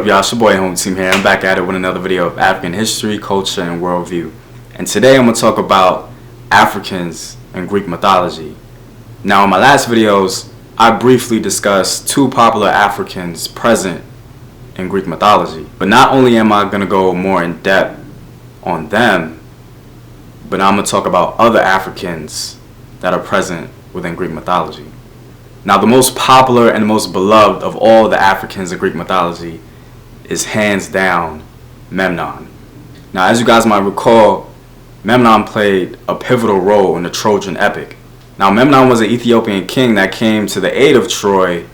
y'all? It's your boy Home Team here. I'm back at it with another video of African history, culture, and worldview. And today I'm going to talk about Africans and Greek mythology. Now in my last videos, I briefly discussed two popular Africans present in Greek mythology. But not only am I going to go more in depth on them, but I'm going to talk about other Africans that are present within Greek mythology. Now, the most popular and the most beloved of all the Africans in Greek mythology is hands down Memnon. Now, as you guys might recall, Memnon played a pivotal role in the Trojan epic. Now, Memnon was an Ethiopian king that came to the aid of Troy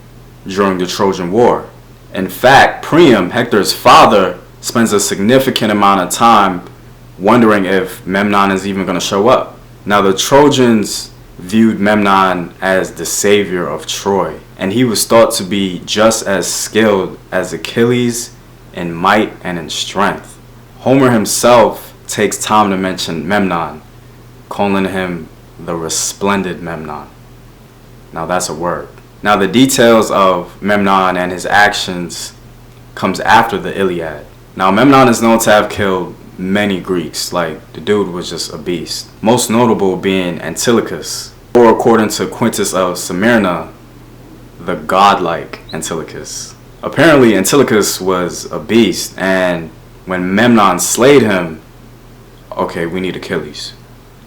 during the Trojan War. In fact, Priam, Hector's father, spends a significant amount of time wondering if Memnon is even going to show up. Now, the Trojans viewed Memnon as the savior of Troy, and he was thought to be just as skilled as Achilles in might and in strength. Homer himself takes time to mention Memnon, calling him the resplendent Memnon. Now that's a word. Now the details of Memnon and his actions comes after the Iliad. Now Memnon is known to have killed many Greeks. Like, the dude was just a beast. Most notable being Antilochus, or according to Quintus of Smyrna, the godlike Antilochus. Apparently Antilochus was a beast, and when Memnon slayed him, okay, we need Achilles.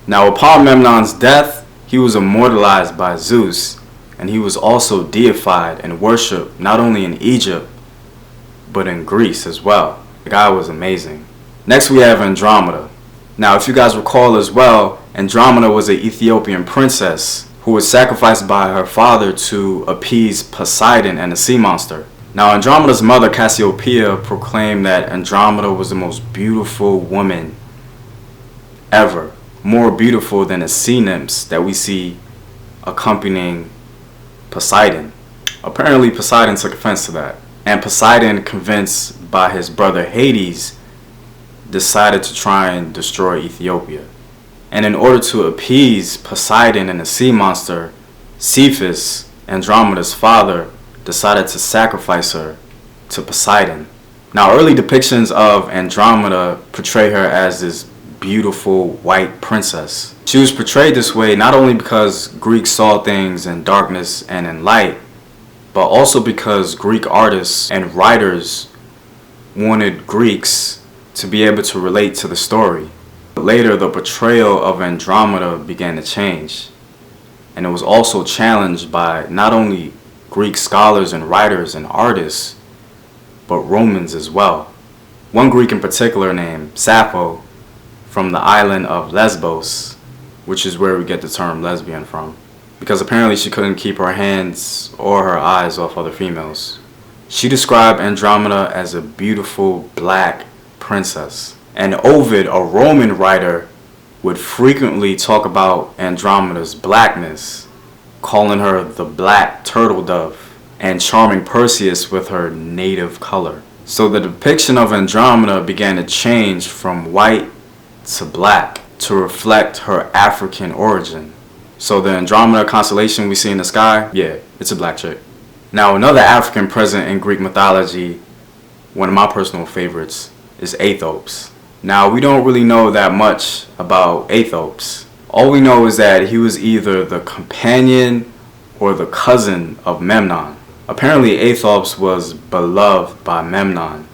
Now upon Memnon's death, he was immortalized by Zeus, and he was also deified and worshipped not only in Egypt, but in Greece as well. The guy was amazing. Next we have Andromeda. Now if you guys recall as well, Andromeda was an Ethiopian princess who was sacrificed by her father to appease Poseidon and the sea monster. Now Andromeda's mother Cassiopeia proclaimed that Andromeda was the most beautiful woman ever, more beautiful than the sea nymphs that we see accompanying Poseidon. Apparently Poseidon took offense to that, and Poseidon, convinced by his brother Hades, decided to try and destroy Ethiopia. And in order to appease Poseidon and the sea monster, Cephas, Andromeda's father, decided to sacrifice her to Poseidon. Now early depictions of Andromeda portray her as this beautiful white princess. She was portrayed this way not only because Greeks saw things in darkness and in light, but also because Greek artists and writers wanted Greeks to be able to relate to the story. Later, the portrayal of Andromeda began to change, and it was also challenged by not only Greek scholars and writers and artists, but Romans as well. One Greek in particular named Sappho from the island of Lesbos, which is where we get the term lesbian from, because apparently she couldn't keep her hands or her eyes off other females. She described Andromeda as a beautiful black princess. And Ovid, a Roman writer, would frequently talk about Andromeda's blackness, calling her the black turtle dove, and charming Perseus with her native color. So the depiction of Andromeda began to change from white to black to reflect her African origin. So the Andromeda constellation we see in the sky, yeah, it's a black chick. Now another African present in Greek mythology, one of my personal favorites, is Thoats. Now we don't really know that much about Thoats. All we know is that he was either the companion or the cousin of Memnon. Apparently Thoats was beloved by Memnon,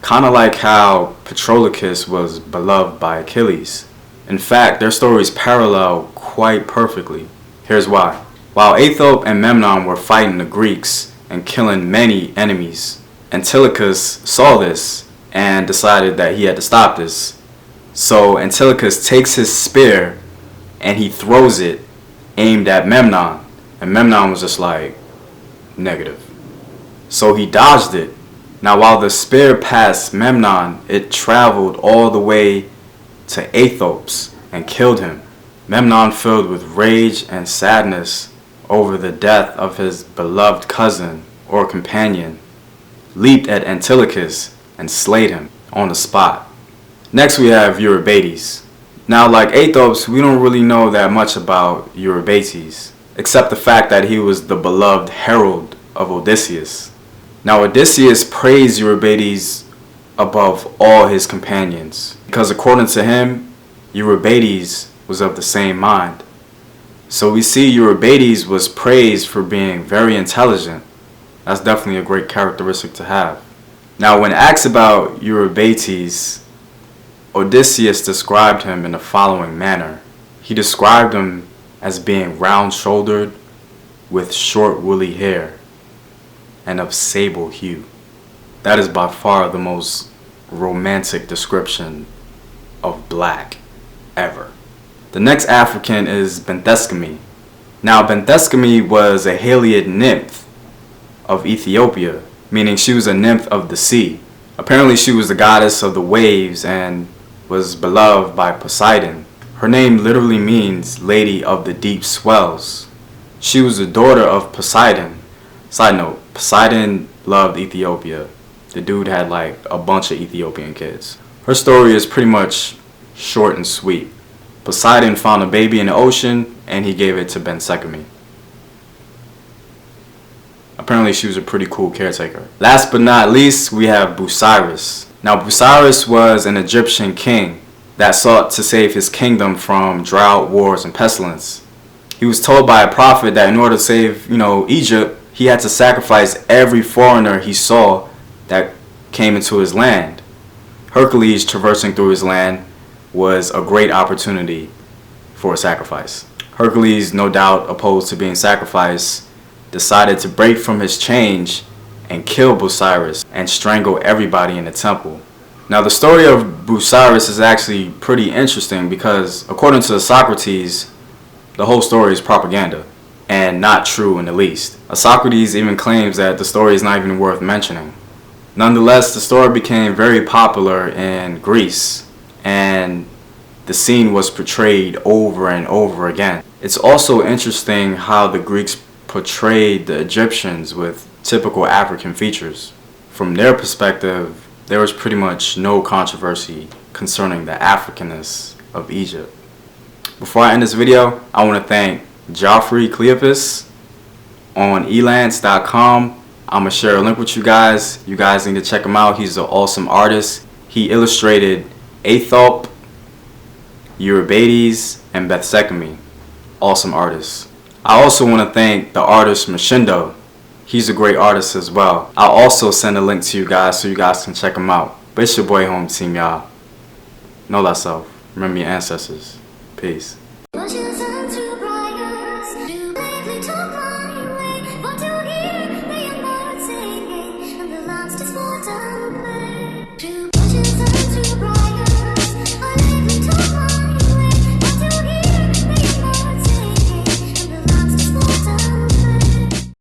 kind of like how Patroclus was beloved by Achilles. In fact, their stories parallel quite perfectly. Here's why. While Thoats and Memnon were fighting the Greeks and killing many enemies, Antilochus saw this and decided that he had to stop this. So Antilochus takes his spear and he throws it aimed at Memnon, and Memnon was just like, negative. So he dodged it. Now while the spear passed Memnon, it traveled all the way to Thoats and killed him. Memnon, filled with rage and sadness over the death of his beloved cousin or companion, leaped at Antilochus and slayed him on the spot. Next we have Eurybates. Now like Thoats, we don't really know that much about Eurybates, except the fact that he was the beloved herald of Odysseus. Now Odysseus praised Eurybates above all his companions, because according to him, Eurybates was of the same mind. So we see Eurybates was praised for being very intelligent. That's definitely a great characteristic to have. Now when asked about Eurybates, Odysseus described him in the following manner. He described him as being round-shouldered, with short woolly hair, and of sable hue. That is by far the most romantic description of black ever. The next African is Benthescami. Now Benthescami was a Heliad nymph of Ethiopia, meaning she was a nymph of the sea. Apparently she was the goddess of the waves and was beloved by Poseidon. Her name literally means Lady of the Deep Swells. She was the daughter of Poseidon. Side note, Poseidon loved Ethiopia. The dude had like a bunch of Ethiopian kids. Her story is pretty much short and sweet. Poseidon found a baby in the ocean and he gave it to Benthescami. Apparently she was a pretty cool caretaker. Last but not least, we have Busiris. Now Busiris was an Egyptian king that sought to save his kingdom from drought, wars, and pestilence. He was told by a prophet that in order to save, Egypt, he had to sacrifice every foreigner he saw that came into his land. Hercules traversing through his land was a great opportunity for a sacrifice. Hercules, no doubt opposed to being sacrificed, decided to break from his chains and kill Busiris and strangle everybody in the temple. Now the story of Busiris is actually pretty interesting because according to Socrates, the whole story is propaganda and not true in the least. Socrates even claims that the story is not even worth mentioning. Nonetheless, the story became very popular in Greece and the scene was portrayed over and over again. It's also interesting how the Greeks portrayed the Egyptians with typical African features. From their perspective, there was pretty much no controversy concerning the Africanness of Egypt. Before I end this video, I want to thank Geoffrey Klepeis on elance.com. I'm going to share a link with you guys. You guys need to check him out. He's an awesome artist. He illustrated Thoats, Eurybates, and Benthescami. Awesome artists. I also want to thank the artist Mshindo. He's a great artist as well. I'll also send a link to you guys so you guys can check him out. But it's your boy Home Team, y'all. Know thyself. Remember your ancestors. Peace.